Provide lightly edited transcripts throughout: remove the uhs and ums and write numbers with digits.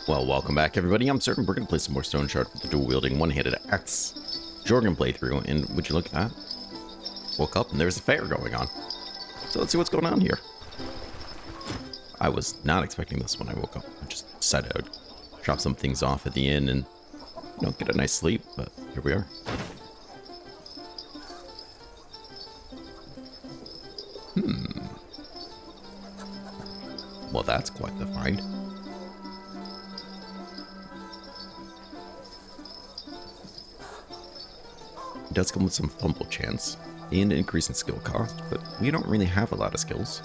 Well, welcome back, everybody. I'm certain we're going to play some more Stoneshard with the dual-wielding one-handed axe Jorgrim playthrough, and would you look at that? Woke up and there's a fair going on. So let's see what's going on here. I was not expecting this when I woke up. I just decided I would drop some things off at the inn and, you know, get a nice sleep, but here we are. Well, that's quite the find. It does come with some fumble chance and an increase in skill cost, but we don't really have a lot of skills.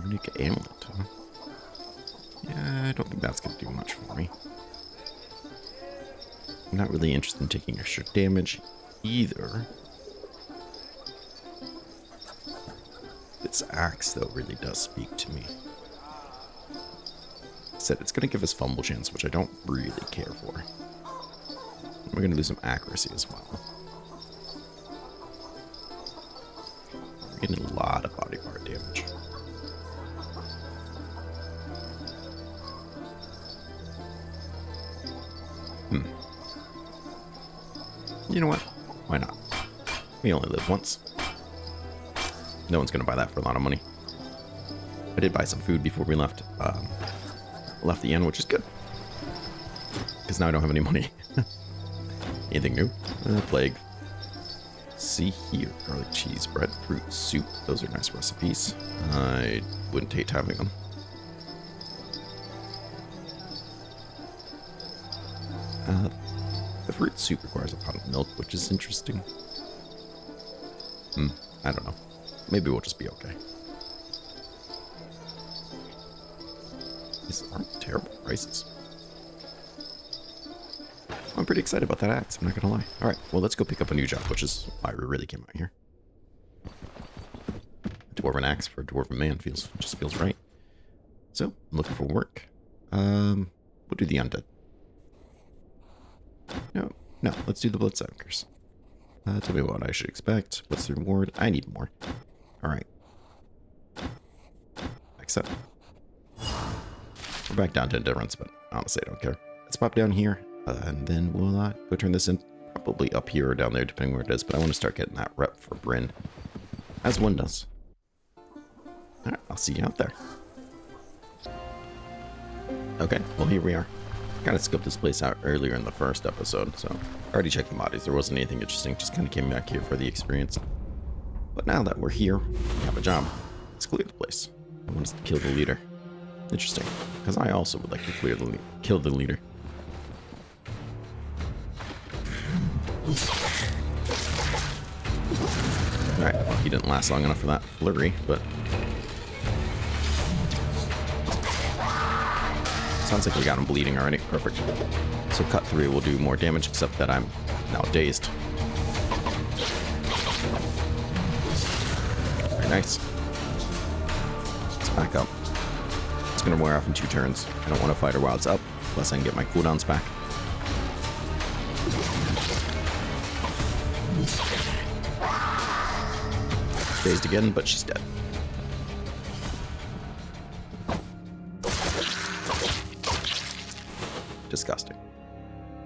Runic amulet, huh? Yeah, I don't think that's going to do much for me. I'm not really interested in taking extra damage either. This axe, though, really does speak to me. Said it's going to give us fumble chance, which I don't really care for. We're going to lose some accuracy as well. We're getting a lot of body part damage. You know what? Why not? We only live once. No one's going to buy that for a lot of money. I did buy some food before we left. Left the inn, which is good. Because now I don't have any money. Anything new? Plague. See here. Garlic cheese, bread, fruit, soup. Those are nice recipes. I wouldn't hate having them. The fruit soup requires a pot of milk, which is interesting. I don't know. Maybe we'll just be okay. These aren't terrible prices. I'm pretty excited about that axe, I'm not gonna lie. Alright, well, let's go pick up a new job, which is why we really came out here. A dwarven axe for a dwarven man just feels right. So, I'm looking for work. We'll do the undead. No, let's do the bloodsuckers. Tell me what I should expect. What's the reward? I need more. Alright. Accept. We're back down to endurance, but honestly, I don't care. Let's pop down here, and then we'll go turn this in. Probably up here or down there, depending where it is, but I want to start getting that rep for Bryn. As one does. Alright, I'll see you out there. Okay, well, here we are. Kind of scoped this place out earlier in the first episode, so already checked the bodies. There wasn't anything interesting, just kind of came back here for the experience. But now that we're here, we have a job. Let's clear the place. I want us to kill the leader. Interesting, because I also would like to kill the leader. Alright, well, he didn't last long enough for that flurry, but sounds like we got him bleeding already. Perfect. So cut 3 will do more damage, except that I'm now dazed. Very nice. Let's back up. It's going to wear off in 2 turns. I don't want to fight her while it's up, unless I can get my cooldowns back. Dazed again, but she's dead. Disgusting.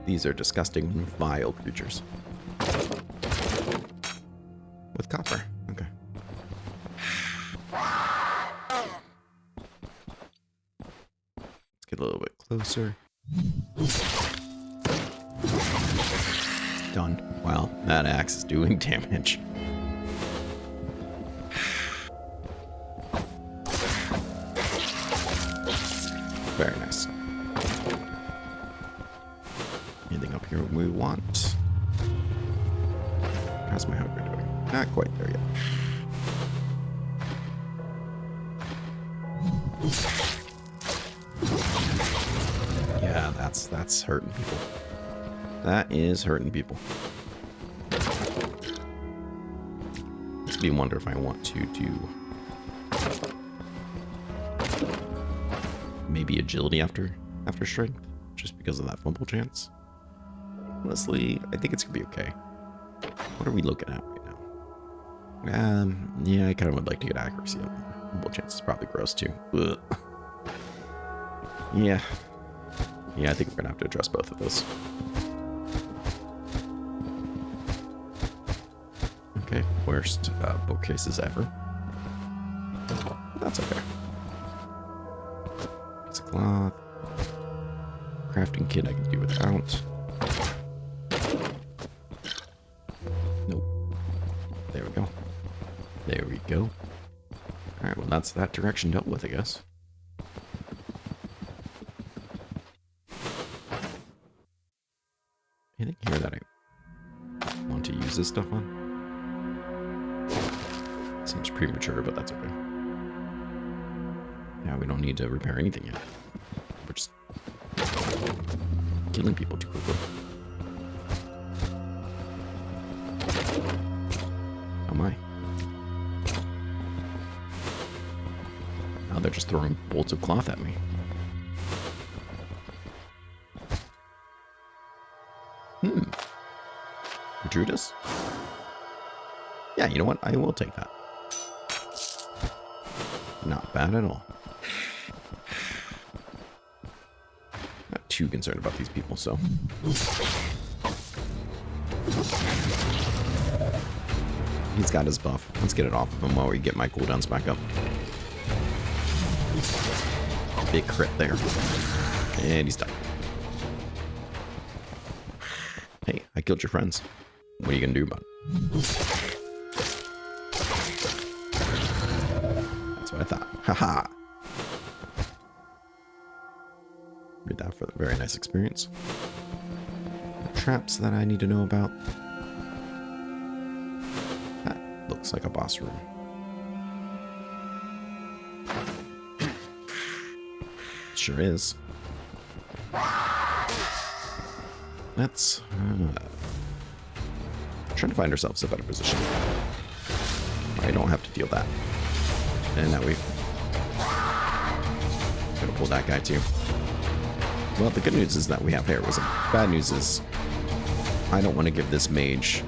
These are disgusting, vile creatures. With copper. Okay. Let's get a little bit closer. Done. Wow, that axe is doing damage. Very nice. Anything up here we want? How's my hunger doing? Not quite there yet. Yeah, that's hurting people. That is hurting people. Makes me wonder if I want to do maybe agility after strength, just because of that fumble chance. Honestly, I think it's gonna be okay. What are we looking at right now? Yeah, I kind of would like to get accuracy up. Multiple chance is probably gross too. Ugh. Yeah. Yeah, I think we're gonna have to address both of those. Okay, worst bookcases ever. That's okay. Piece of cloth. Crafting kit I can do without. Nope. There we go. There we go. Alright, well that's that direction dealt with, I guess. Anything here that I want to use this stuff on? Seems premature, but that's okay. Yeah, we don't need to repair anything yet. We're just killing people too quickly. Oh my. Now they're just throwing bolts of cloth at me. Gratuitous? Yeah, you know what? I will take that. Not bad at all. Not too concerned about these people, so. He's got his buff. Let's get it off of him while we get my cooldowns back up. Big crit there. And he's done. Hey, I killed your friends. What are you gonna do about it? That's what I thought. Haha. Read that for the very nice experience. The traps that I need to know about. That looks like a boss room. Sure is. Let's try to find ourselves a better position. I don't have to deal that. And now we've gotta pull that guy too. Well, the good news is that we have heroism. Bad news is I don't want to give this mage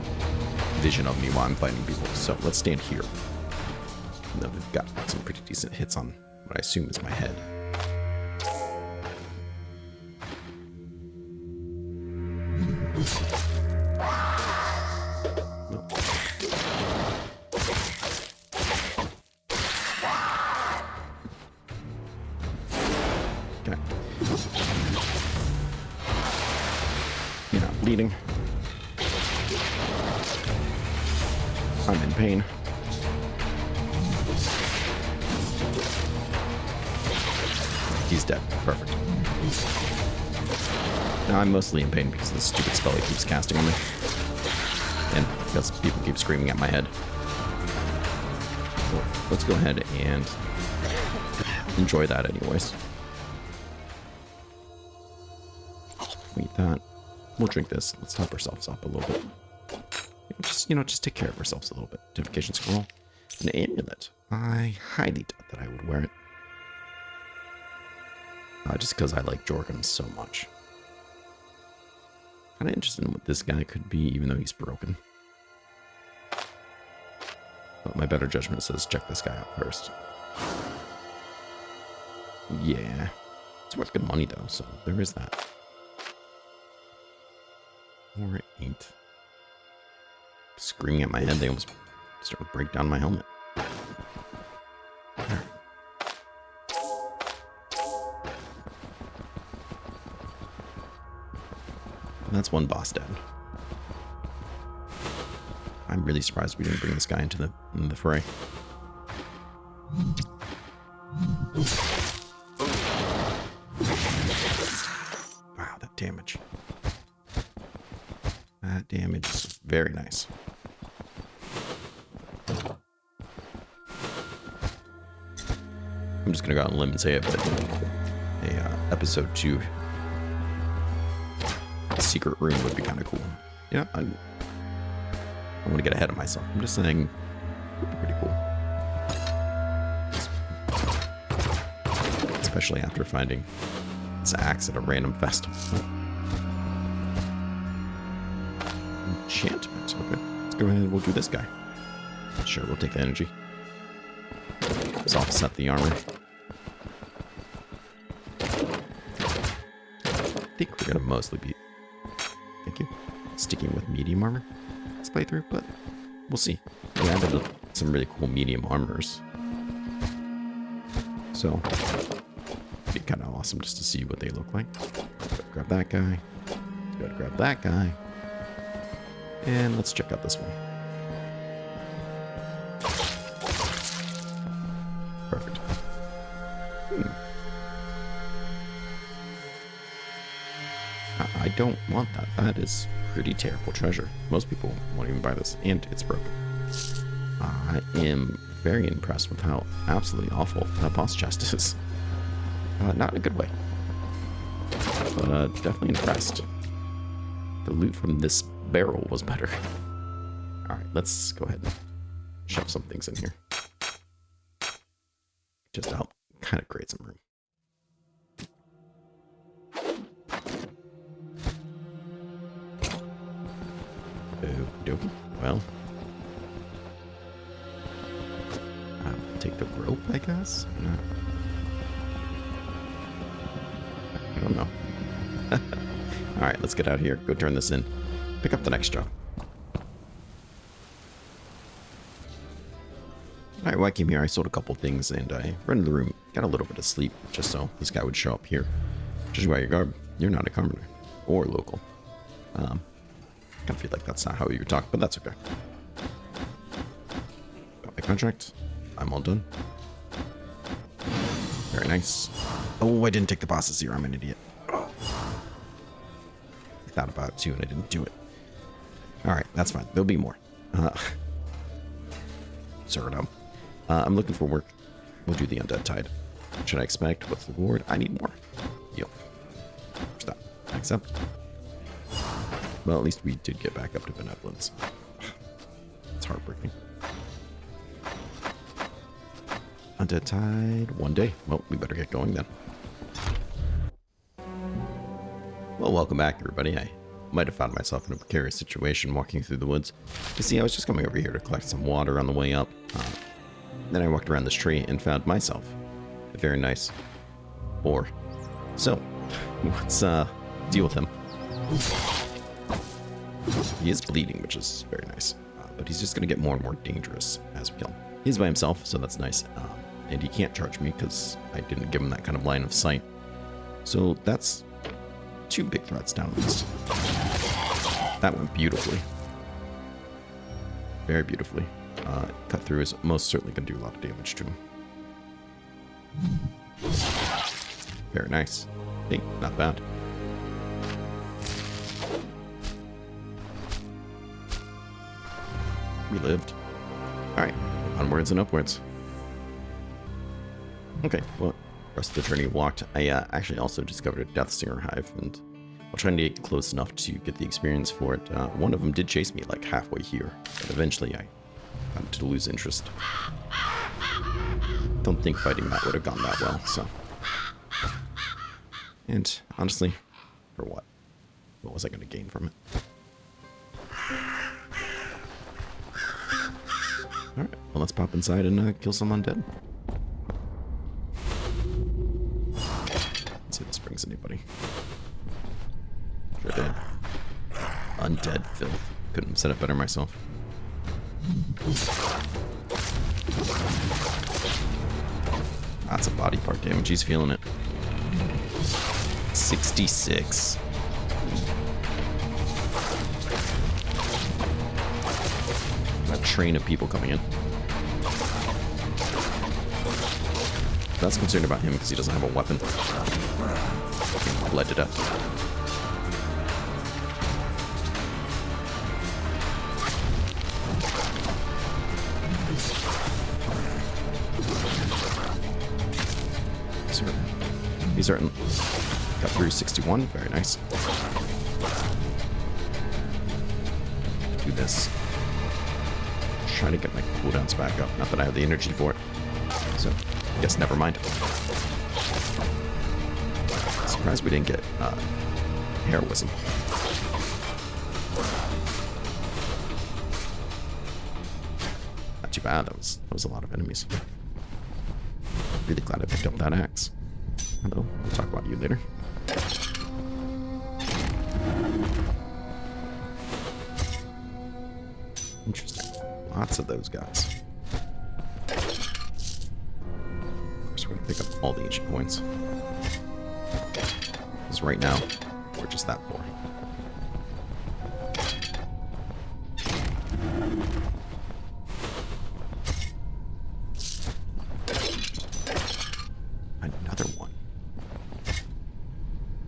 vision of me while I'm fighting people. So let's stand here. And then we've got some pretty decent hits on what I assume is my head. Okay. You're not bleeding. I'm in pain. He's dead. Perfect. Now I'm mostly in pain because this stupid spell he keeps casting on me. And because people keep screaming at my head. So let's go ahead and enjoy that anyways. Eat that. We'll drink this. Let's top ourselves up a little bit. Just take care of ourselves a little bit. Identification scroll. An amulet. I highly doubt that I would wear it. Just because I like Jorgrim so much. Kind of interested in what this guy could be, even though he's broken. But my better judgment says check this guy out first. Yeah. It's worth good money, though, so there is that. Or 8. Screaming at my head, they almost start to break down my helmet. There. And that's one boss dead. I'm really surprised we didn't bring this guy into the fray. Wow, that damage. That damage is very nice. I'm just gonna go out on a limb and say it, but episode 2 secret room would be kind of cool. Yeah, I want to get ahead of myself. I'm just saying, it would be pretty cool. Especially after finding this axe at a random festival. Enchantment. Okay, let's go ahead and we'll do this guy. Sure, we'll take the energy. Let's offset the armor. I think we're gonna mostly be, thank you, sticking with medium armor this playthrough, but we'll see. We added some really cool medium armors, so it'd be kind of awesome just to see what they look like. Gotta grab that guy. Gotta grab that guy. And let's check out this one. Perfect. I don't want that. That is pretty terrible treasure. Most people won't even buy this, and it's broken. I am very impressed with how absolutely awful that boss chest is. Not in a good way, but definitely impressed. The loot from this barrel was better. Alright, let's go ahead and shove some things in here. Just to help kind of create some room. Okie dokie. Well, I'll take the rope, I guess? No. I don't know. Alright, let's get out of here. Go turn this in. Pick up the next job. Alright, well, I came here. I sold a couple things and I rented the room. Got a little bit of sleep just so this guy would show up here. Just by your garb. You're not a commoner. Or local. I feel like that's not how you talk, but that's okay. Got my contract. I'm all done. Very nice. Oh, I didn't take the boss's here. I'm an idiot. Oh. I thought about it too, and I didn't do it. Alright, that's fine. There'll be more. Absurdum. I'm looking for work. We'll do the Undead Tide. What should I expect? What's the reward? I need more. Yep. Where's that? Accept. Well, at least we did get back up to benevolence. It's heartbreaking. Undead Tide, one day. Well, we better get going then. Well, welcome back, everybody. I might have found myself in a precarious situation walking through the woods. You see, I was just coming over here to collect some water on the way up. Then I walked around this tree and found myself a very nice boar. So, let's deal with him. He is bleeding, which is very nice. But he's just going to get more and more dangerous as we kill him. He's by himself, so that's nice. And he can't charge me because I didn't give him that kind of line of sight. So that's 2 big threats down at least. That went beautifully. Very beautifully. Cut through is most certainly going to do a lot of damage to him. Very nice. Hey, not bad. We lived. Alright, onwards and upwards. Okay, well, rest of the journey walked. I actually also discovered a Deathsinger hive, and while trying to get close enough to get the experience for it, one of them did chase me like halfway here, but eventually I got to lose interest. Don't think fighting that would have gone that well, so. And honestly, for what? What was I going to gain from it? Alright, well, let's pop inside and kill some undead. Let's see if this brings anybody. Sure did. Undead filth. Couldn't have said it better myself. That's a body part damage. He's feeling it. 66. A train of people coming in. That's concerned about him because he doesn't have a weapon. Fucking bled to death. He's certain. Got through 61. Very nice. Do this. Trying to get my cooldowns back up. Not that I have the energy for it. So, I guess never mind. Surprised we didn't get heroism. not too bad. That was a lot of enemies. Really glad I picked up that axe. Hello. We'll talk about you later. Interesting. Lots of those guys. Of course, we're going to pick up all the ancient coins. Because right now, we're just that poor. Another one.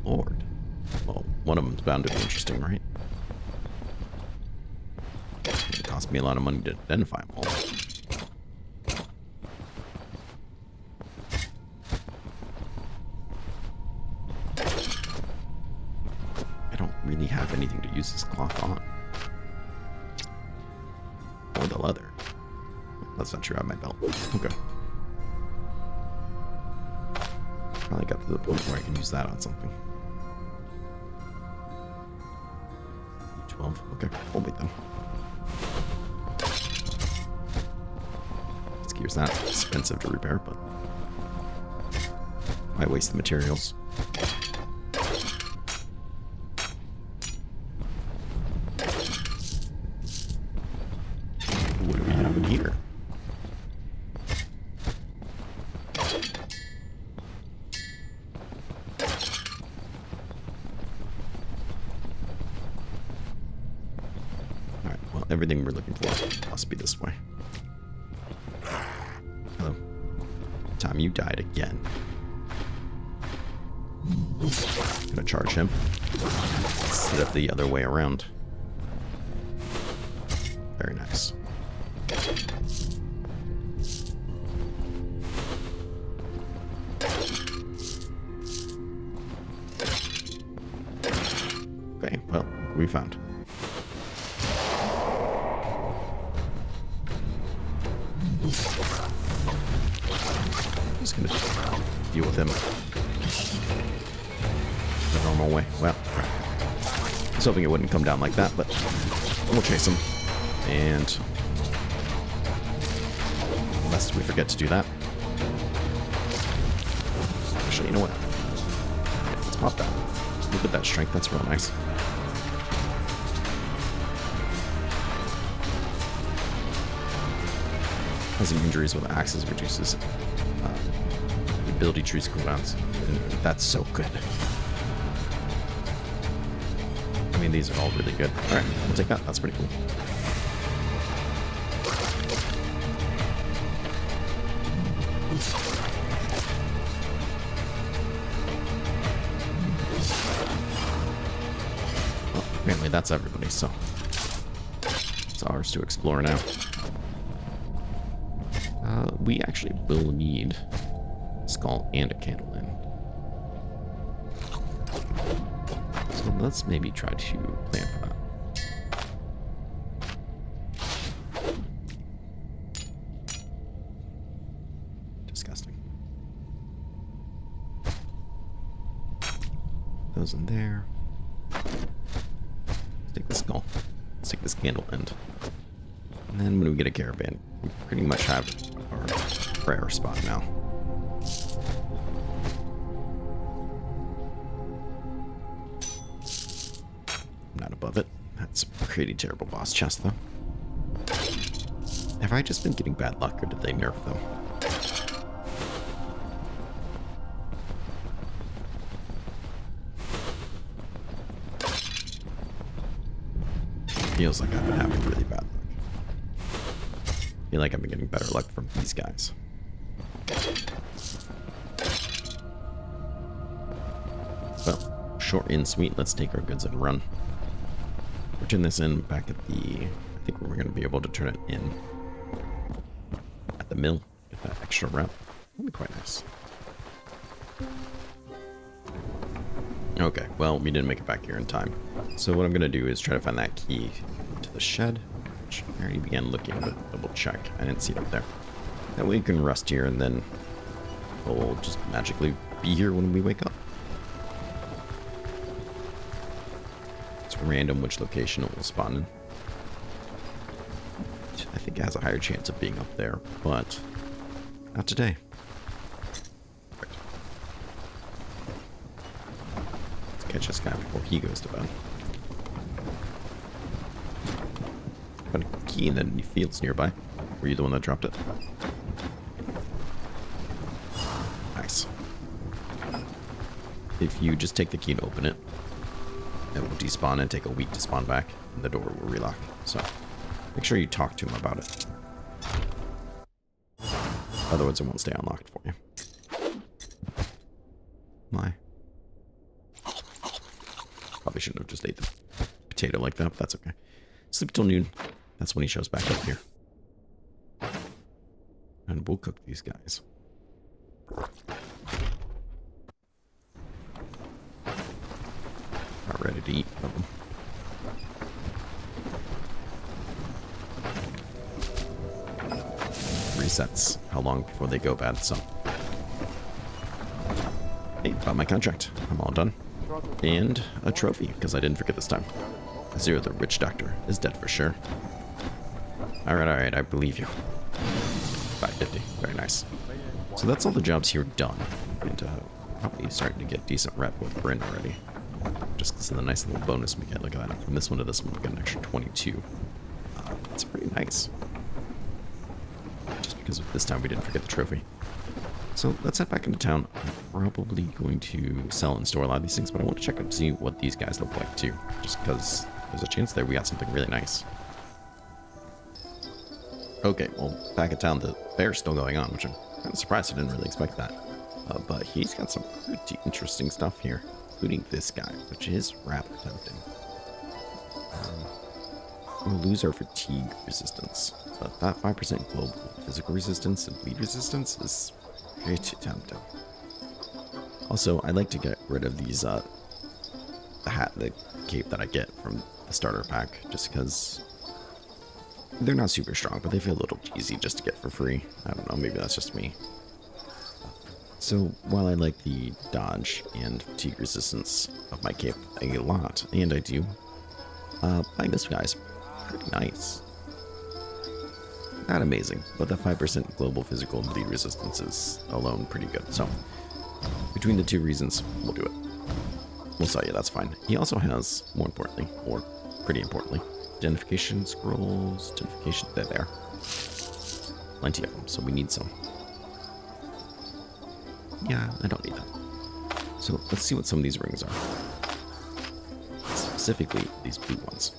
Lord. Well, one of them's bound to be interesting, right? It cost me a lot of money to identify them all. I don't really have anything to use this cloth on. Or the leather. That's not true. I have my belt. Okay. Finally got to the point where I can use that on something. 12. Okay, we'll wait then. This gear's not expensive to repair, but I waste the materials. What do we have in here? Everything we're looking for must be this way. Hello. Time you died again. Gonna charge him. Instead of the other way around. Very nice. Okay, well, look what we found. Just gonna deal with him the normal way. Well, I was hoping it wouldn't come down like that, but we'll chase him. And lest we forget to do that. Actually, you know what? Yeah, let's pop that. Look at that strength. That's real nice. Causing injuries with axes reduces ability trees cooldowns. That's so good. I mean, these are all really good. Alright, we'll take that. That's pretty cool. Well, apparently that's everybody, so it's ours to explore now. We actually will need a skull and a candle in. So let's maybe try to plan for that. Disgusting. Those in there. Let's take the skull. Let's take this candle end. And then when we get a caravan, we pretty much have our prayer spot now. I'm not above it. That's a pretty terrible boss chest, though. Have I just been getting bad luck, or did they nerf them? Feels like I've been having really bad luck. I feel like I've been getting better luck from these guys. Well, short and sweet, let's take our goods and run. We'll turn this in back at the... I think we're going to be able to turn it in at the mill. Get that extra rep. That'll be quite nice. Okay, well, we didn't make it back here in time. So what I'm going to do is try to find that key to the shed. I already began looking, but double check. I didn't see it up there. That way we can rest here, and then we'll just magically be here when we wake up. It's random which location it will spawn in. loot, I think it has a higher chance of being up there, but not today. Perfect. Let's catch this guy before he goes to bed. Found a key in any fields nearby. Were you the one that dropped it? Nice. If you just take the key and open it, it will despawn and take a week to spawn back, and the door will relock. So make sure you talk to him about it. Otherwise, it won't stay unlocked for you. My. Probably shouldn't have just ate the potato like that, but that's okay. Sleep till noon. That's when he shows back up here. And we'll cook these guys. Not ready to eat of them. Resets how long before they go bad, so. Hey, got my contract. I'm all done. And a trophy, because I didn't forget this time. Zero, the rich doctor, is dead for sure. Alright, I believe you. 550, very nice. So that's all the jobs here done. And probably starting to get decent rep with Bryn already. Just because of the nice little bonus we get. Look at that. From this one to this one, we get an extra 22. It's pretty nice. Just because of this time we didn't forget the trophy. So let's head back into town. I'm probably going to sell and store a lot of these things, but I want to check out and see what these guys look like too. Just because there's a chance there we got something really nice. Okay, well, back in town, the fair's still going on, which I'm kind of surprised. I didn't really expect that. But he's got some pretty interesting stuff here, including this guy, which is rather tempting. We'll lose our fatigue resistance, but that 5% global physical resistance and bleed resistance is pretty tempting. Also, I'd like to get rid of these, the cape that I get from the starter pack, just because they're not super strong, but they feel a little easy just to get for free. I don't know, maybe that's just me. So, while I like the dodge and fatigue resistance of my cape a lot, and I do, buying this guy's pretty nice. Not amazing, but the 5% global physical and bleed resistance is alone pretty good. So, between the two reasons, we'll do it. We'll sell you, that's fine. He also has, more importantly, or pretty importantly, identification scrolls, identification, they're there. Plenty of them, so we need some. Yeah, I don't need that. So let's see what some of these rings are. Specifically, these blue ones.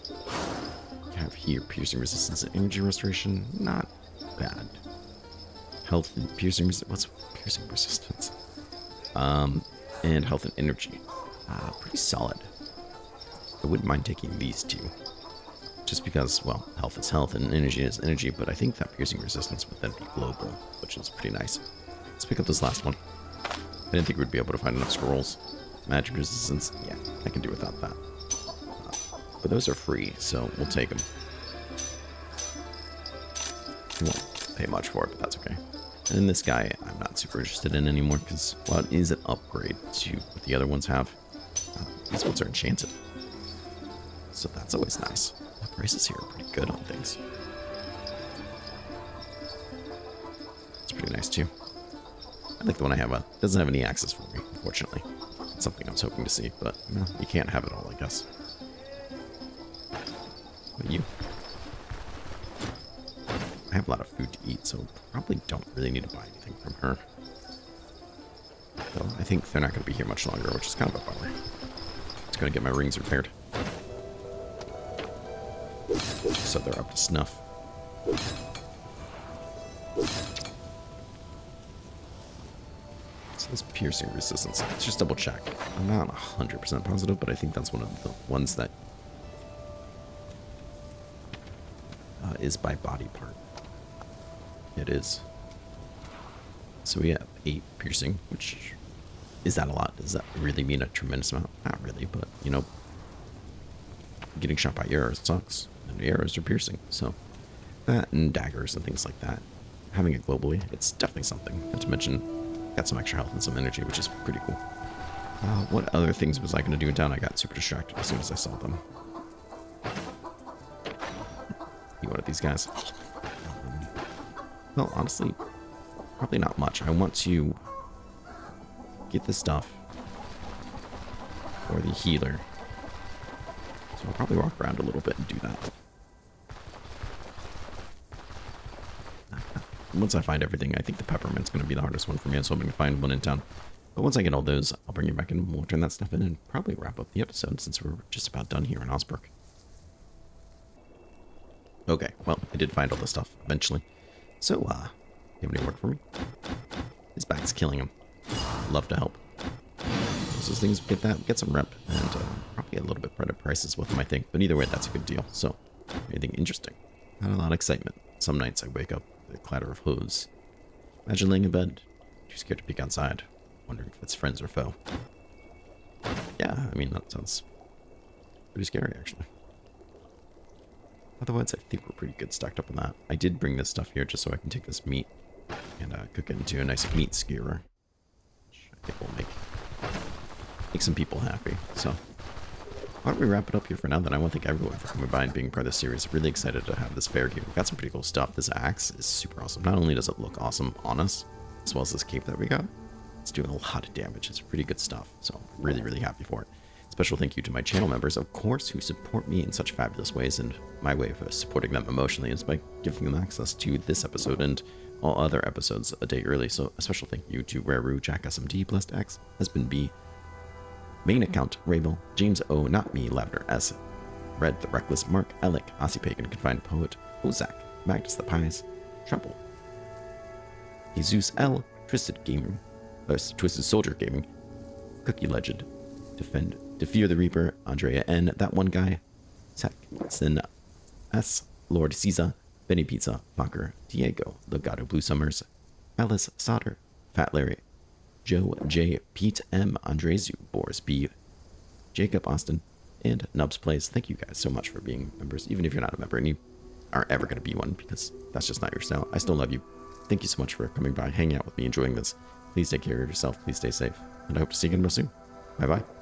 We have here piercing resistance and energy restoration. Not bad. Health and piercing resistance. What's piercing resistance? And health and energy. Pretty solid. I wouldn't mind taking these two. Just because, well, health is health and energy is energy, but I think that piercing resistance would then be global, which is pretty nice. Let's pick up this last one. I didn't think we'd be able to find enough scrolls. Magic resistance, yeah, I can do without that. But those are free, so we'll take them. We won't pay much for it, but that's okay. And then this guy, I'm not super interested in anymore, because while it is an upgrade to what the other ones have, these ones are enchanted. So that's always nice. The prices here are pretty good on things. It's pretty nice too. I like the one I have. It doesn't have any access for me, unfortunately. It's something I was hoping to see, but no, you can't have it all, I guess. But you? I have a lot of food to eat, so probably don't really need to buy anything from her. Though I think they're not going to be here much longer, which is kind of a bummer. Just going to get my rings repaired. So they're up to snuff. So this piercing resistance, let's just double check. I'm not 100% positive, but I think that's one of the ones that is by body part. It is. So we have 8 piercing, which, is that a lot? Does that really mean a tremendous amount? Not really, but, you know, getting shot by arrows sucks. And arrows are piercing, so that and daggers and things like that. Having it globally, it's definitely something. Not to mention, got some extra health and some energy, which is pretty cool. What other things was I going to do in town? I got super distracted as soon as I saw them. You wanted these guys? Well, honestly, probably not much. I want to get the stuff for the healer. So I'll probably walk around a little bit and do that. Once I find everything, I think the peppermint's going to be the hardest one for me. I was hoping to find one in town. But once I get all those, I'll bring you back in and we'll turn that stuff in and probably wrap up the episode since we're just about done here in Osbrook. Okay, well, I did find all the stuff eventually. So, you have any work for me? His back's killing him. Love to help. Those things get some rep, and probably a little bit better prices with them, I think. But either way, that's a good deal. So, anything interesting? Not a lot of excitement. Some nights I wake up with the clatter of hooves. Imagine laying in bed, too scared to peek outside, wondering if it's friends or foe. Yeah, I mean, that sounds pretty scary, actually. Otherwise, I think we're pretty good stacked up on that. I did bring this stuff here just so I can take this meat and cook it into a nice meat skewer, which I think will make some people happy. So, why don't we wrap it up here for now? Then I want to thank everyone for coming by and being part of this series. Really excited to have this fair here. We've got some pretty cool stuff. This axe is super awesome. Not only does it look awesome on us, as well as this cape that we got, it's doing a lot of damage. It's pretty good stuff. So, I'm really, really happy for it. Special thank you to my channel members, of course, who support me in such fabulous ways, and my way of supporting them emotionally is by giving them access to this episode and all other episodes a day early. So a special thank you to Raru, Jack SMD, Blessed X, Husband B, Main Account, Rabel, James O, Not Me, Lavender S, Red the Reckless, Mark, Alec, Aussie Pagan, Confined Poet, Ozak, Magnus the Pies, Trouble, Jesus L, Twisted Soldier Gaming, Cookie Legend, Defend, Fear the Reaper, Andrea N, That One Guy, Saxon S, Lord Caesar, Benny Pizza, Fokker, Diego, Legato Blue Summers, Alice Sauter, Fat Larry, Joe J, Pete M, Andrezu, Boris B, Jacob Austin, and Nubs Plays. Thank you guys so much for being members, even if you're not a member and you aren't ever going to be one because that's just not your style. I still love you. Thank you so much for coming by, hanging out with me, enjoying this. Please take care of yourself. Please stay safe. And I hope to see you again real soon. Bye-bye.